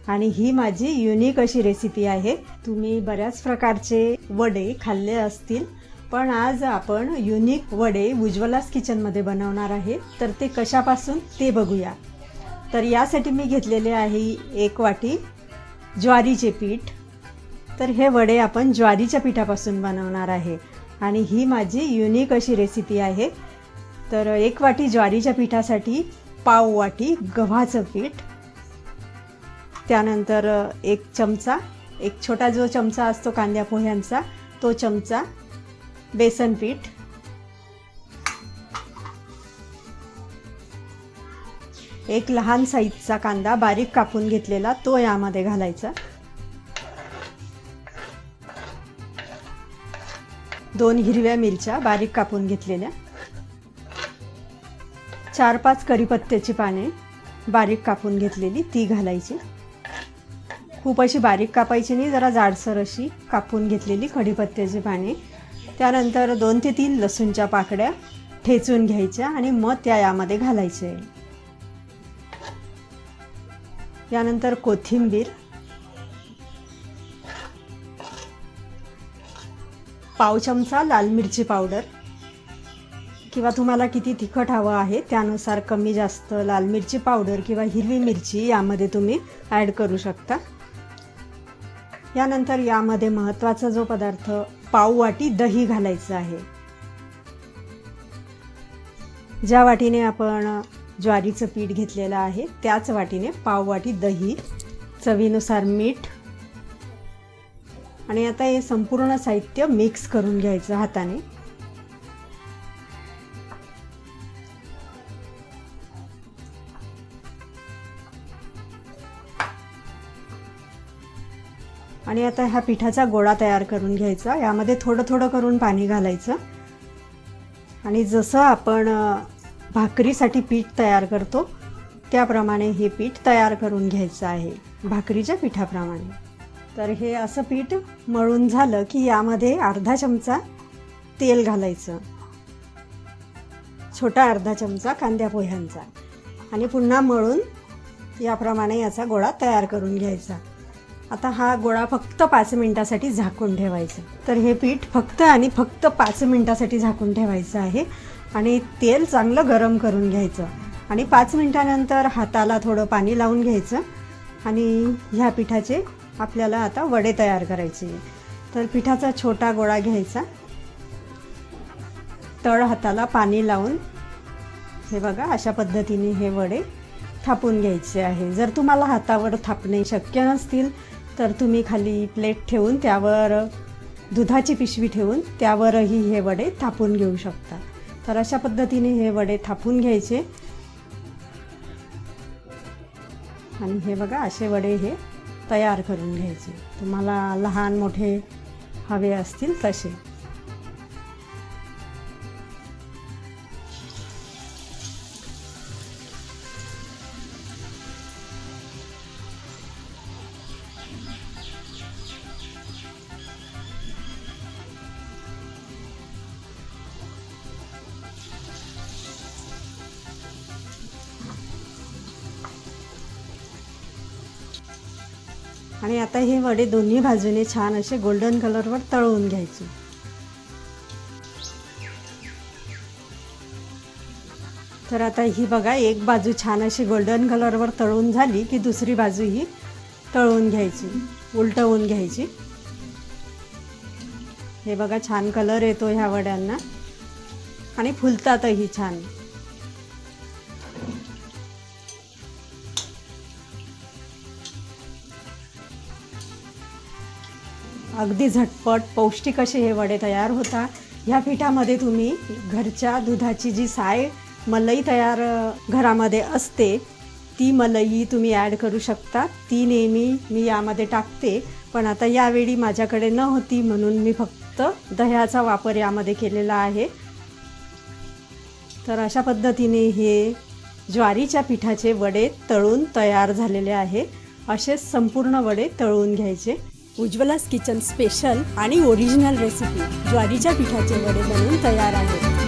आणि ही माझी युनिक अशी रेसिपी आहे। तुम्ही बऱ्याच प्रकारचे वडे खाल्ले असतील, पण आज आपण युनिक वडे उज्ज्वलास किचनमध्ये बनवणार आहे। तर ते कशापासून ते बघूया। तर यासाठी मी घेतलेले आहे 1 वाटी ज्वारीचे पीठ। तर हे वडे आपण ज्वारीच्या पिठापासून बनवणार आहे आणि ही माझी युनिक अशी रेसिपी आहे। तर 1 वाटी ज्वारीच्या पिठासाठी पाव वाटी गव्हाचं पीठ, त्यानंतर 1 चमचा, एक छोटा जो चमचा असतो कांद्या पोह्यांचा तो चमचा बेसन पीठ, एक लहान साईजचा कांदा बारीक कापून घेतलेला तो यामध्ये घालायचा, 2 हिरव्या मिरच्या बारीक कापून घेतलेल्या, 4-5 कढीपत्त्याची पाने बारीक कापून घेतलेली ती घालायची। खूप अशी बारीक कापायची नाही, जरा जाडसर अशी कापून घेतलेली कढीपत्त्याची पाने। त्यानंतर 2 ते 3 लसूणच्या पाकळ्या ठेचून घ्यायच्या आणि मग त्या यामध्ये घालायचे। यानंतर कोथिंबीर, पाव चमचा लाल मिरची पावडर, किंवा तुम्हाला किती तिखट हवं आहे त्यानुसार कमी जास्त लाल मिरची पावडर किंवा हिरवी मिरची यामध्ये तुम्ही ॲड करू शकता। यानंतर यामध्ये महत्त्वाचा जो पदार्थ पाव वाटी दही घालायचं आहे। ज्या वाटीने आपण ज्वारीचं पीठ घेतलेलं आहे त्याच वाटीने पाव वाटी दही, चवीनुसार मीठ, आणि आता हे संपूर्ण साहित्य मिक्स करून घ्यायचं हाताने। आणि आता ह्या पिठाचा गोळा तयार करून घ्यायचा। यामध्ये थोडं थोडं करून पाणी घालायचं आणि जसं आपण भाकरीसाठी पीठ तयार करतो त्याप्रमाणे हे पीठ तयार करून घ्यायचं आहे, भाकरीच्या पिठाप्रमाणे। तर हे असं पीठ मळून झालं की यामध्ये अर्धा चमचा तेल घालायचं, छोटा अर्धा चमचा कांद्या पोह्यांचा, आणि पुन्हा मळून याप्रमाणे याचा गोळा तयार करून घ्यायचा। आता हा गोळा फक्त 5 मिनिटासाठी झाकून ठेवायचा। तर हे पीठ फक्त आणि फक्त 5 मिनिटासाठी झाकून ठेवायचं आहे आणि तेल चांगलं गरम करून घ्यायचं आणि 5 मिनिटानंतर हाताला थोडं पाणी लावून घ्यायचं आणि ह्या पिठाचे आपल्याला आता वडे तयार करायचे। तर पिठाचा छोटा गोळा घ्यायचा, तळ हाताला पाणी लावून हे बघा अशा पद्धतीने हे वडे थापून घ्यायचे आहे। जर तुम्हाला हातावर थापणे शक्य नसतील तर तुम्ही खाली प्लेट ठेवून त्यावर दुधाची पिशवी ठेवून त्यावरही हे वडे थापून घेऊ शकता। तर अशा पद्धतीने हे वडे थापून घ्यायचे आणि हे बघा असे वडे हे तयार करून घ्यायचे। तुम्हाला लहान मोठे हवे असतील तसे। आणि आता हे वडे दोन्ही बाजूने छान असे गोल्डन कलरवर तळून घ्यायचे। तर आता ही बघा एक बाजू छान अशी गोल्डन कलरवर तळून झाली की दुसरी बाजू ही तळून घ्यायची, उलटवून घ्यायची। हे बघा छान कलर येतो ह्या वड्यांना आणि फुलतातही छान। अगदी झटपट पौष्टिक असे हे वडे तयार होतात। ह्या पिठामध्ये तुम्ही घरच्या दुधाची जी साय मलाई तयार घरामध्ये असते ती मलाई तुम्ही ॲड करू शकता। ती नेहमी मी यामध्ये टाकते, पण आता यावेळी माझ्याकडे न होती म्हणून मी फक्त दह्याचा वापर यामध्ये केलेला आहे। तर अशा पद्धतीने हे ज्वारीच्या पिठाचे वडे तळून तयार झालेले आहे। असे संपूर्ण वडे तळून घ्यायचे। उज्ज्वलास किचन स्पेशल आणि ओरिजिनल रेसिपी ज्वारीच्या पिठाचे वडे बनवून तयार आहेत।